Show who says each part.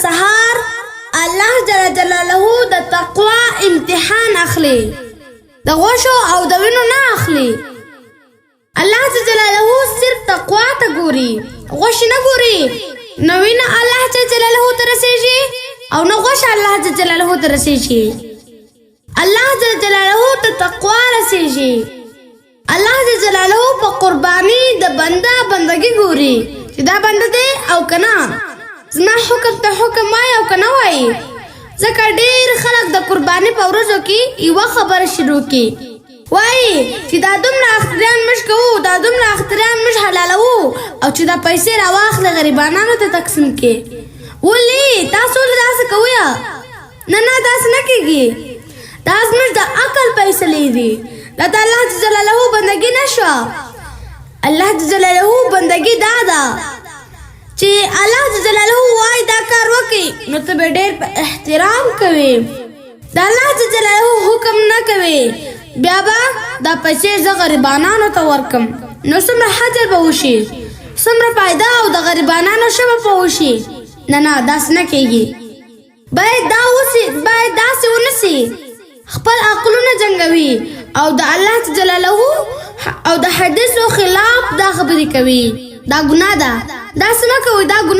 Speaker 1: سهار الله جل جلاله د تقوا امتحان اخلي د غوښو او د وینو نه اخلي الله جل جلاله صرف تقوا ته ګوري غوښ نه ګوري نو وینه الله جل جلاله ته رسیږي او نو غوښ الله جل جلاله ته رسیږي الله جل جلاله ته تقوا رسیږي الله جل جلاله په قرباني د بنده بندگی ګوري چې دا بنده دی او کنه زما حکم ته حکم وای او کنه وای ځکه ډیر خلک د قرباني په ورځو کې یو خبره شروع کی وای چې دا دومره اختران مش کوو دا دومره اختران مش حلالو او چې دا پیسې راواخله غریبانو ته تقسیم کې ولې تاسو داسې کوئ نه داسې نه کیږي دا زموږ د عقل پیسې لیدي دا د الله جل جلاله بندگی نشو الله جل جلاله بندگی دا چې الله جل جلاله وای دا کار وکي نو ته به ډېر احترام کوي دا الله جل جلاله حکم نه کوي بیا به دا پیسې زه غریبانو ته ورکم نو څومره حاضر به وشي څومره فایده او د غریبانو شبه به وشي نه داس نه کیږي باید داسې ونسي خپل عقلونه جنګوي او د الله جلاله او د حدیثو خلاف دا خبرې کوي دا ګناه ده دا څه نه کوي دا ګناه